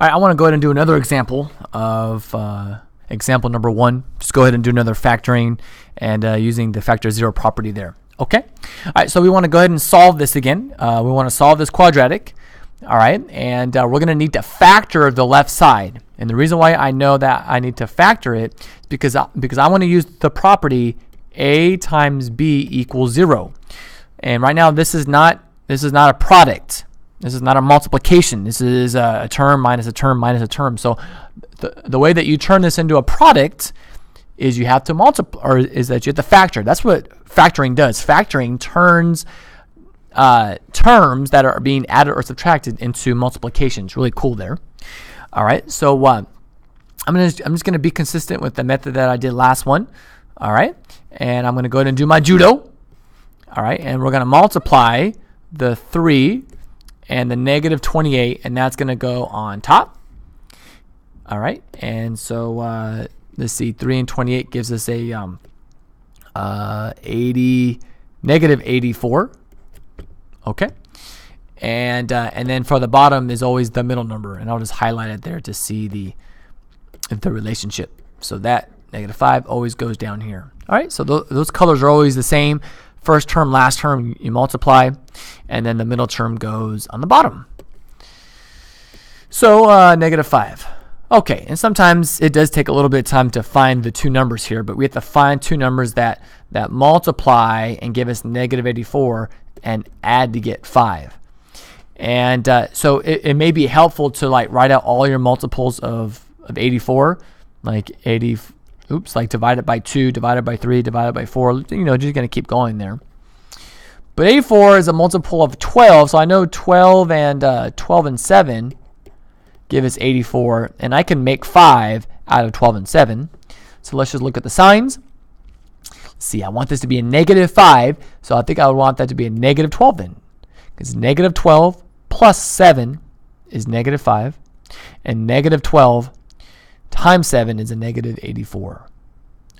All right, I want to go ahead and do another example of example number 1. Just go ahead and do another factoring and using the factor zero property there. Okay. All right, so we want to go ahead and solve this again. We want to solve this quadratic. All right, and we're going to need to factor the left side. And the reason why I know that I need to factor it is because I want to use the property a times b equals 0. And right now this is not a product. This is not a multiplication. This is a term minus a term minus a term. So the way that you turn this into a product is you have to multiply, or is that you have to factor. That's what factoring does. Factoring turns terms that are being added or subtracted into multiplications. Really cool there. All right, so I'm just gonna be consistent with the method that I did last one. All right, and I'm gonna go ahead and do my judo. All right, and we're gonna multiply the 3 and the negative 28, and that's gonna go on top. All right, and so let's see, 3 and 28 gives us a negative 84. Okay, and then for the bottom is always the middle number, and I'll just highlight it there to see the relationship. So that negative 5 always goes down here. All right, so those colors are always the same. First term, last term, you multiply, and then the middle term goes on the bottom. So negative 5. Okay, and sometimes it does take a little bit of time to find the two numbers here, but we have to find two numbers that multiply and give us negative 84 and add to get 5. And so it may be helpful to like write out all your multiples of 84, like like divided by 2, divided by 3, divided by 4, just going to keep going there. But 84 is a multiple of 12, so I know 12 and 7 give us 84, and I can make 5 out of 12 and 7. So let's just look at the signs. Let's see, I want this to be a negative 5, so I think I would want that to be a negative 12 then, because negative 12 plus 7 is negative 5, and negative 12 times 7 is a negative 84.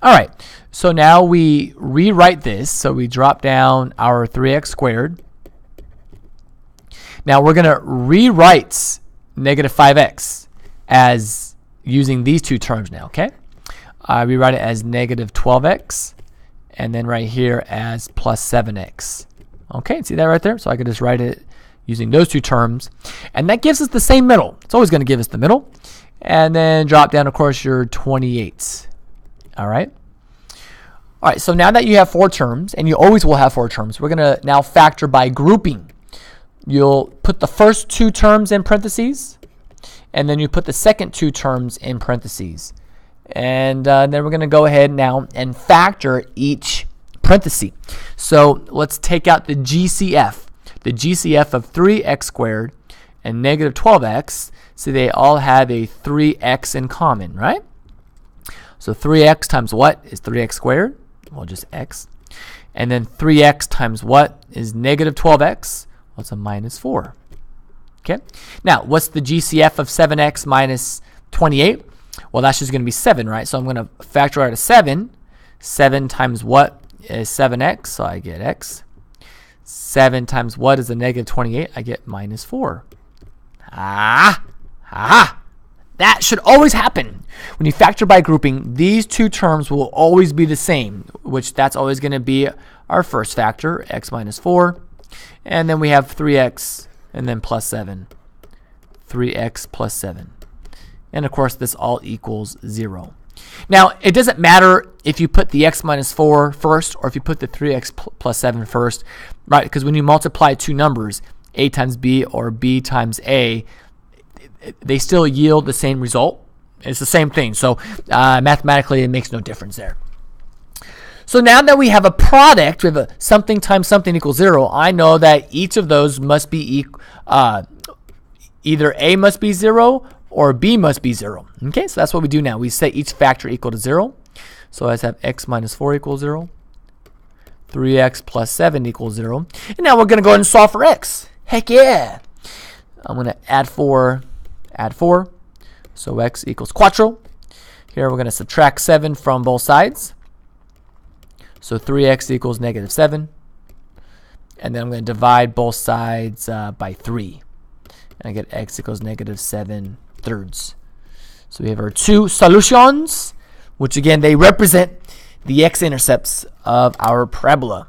All right, so now we rewrite this. So we drop down our 3x squared. Now we're going to rewrite negative 5x as using these two terms now, okay? I rewrite it as negative 12x, and then right here as plus 7x. Okay, see that right there? So I could just write it using those two terms, and that gives us the same middle. It's always going to give us the middle. And then drop down, of course, your 28. All right. All right, so now that you have 4 terms, and you always will have 4 terms, we're going to now factor by grouping. You'll put the first 2 terms in parentheses, and then you put the second 2 terms in parentheses. And then we're going to go ahead now and factor each parenthesis. So let's take out the GCF. The GCF of 3x squared and negative 12x. So they all have a 3x in common, right? So 3x times what is 3x squared? Well, just x. And then 3x times what is negative 12x? Well, it's a minus 4. Okay. Now, what's the GCF of 7x minus 28? Well, that's just going to be 7, right? So I'm going to factor out a 7. 7 times what is 7x? So I get x. 7 times what is a negative 28? I get minus 4. That should always happen. When you factor by grouping, these two terms will always be the same, which that's always going to be our first factor, x minus 4. And then we have 3x and then plus 7. 3x plus 7. And of course, this all equals 0. Now, it doesn't matter if you put the x minus 4 first or if you put the 3x plus 7 first, right? Because when you multiply two numbers, a times b or b times a, they still yield the same result. It's the same thing. So mathematically, it makes no difference there. So now that we have a product, we have a something times something equals 0, I know that each of those must be either a must be 0 or b must be 0. Okay, so that's what we do now. We set each factor equal to 0. So let's have x minus 4 equals 0. 3x plus 7 equals 0. And now we're going to go ahead and solve for x. Heck yeah. I'm going to add 4. So x equals 4. Here we're going to subtract 7 from both sides. So 3x equals negative 7. And then I'm going to divide both sides by 3. And I get x equals negative 7 thirds. So we have our two solutions, which again, they represent the x-intercepts of our parabola.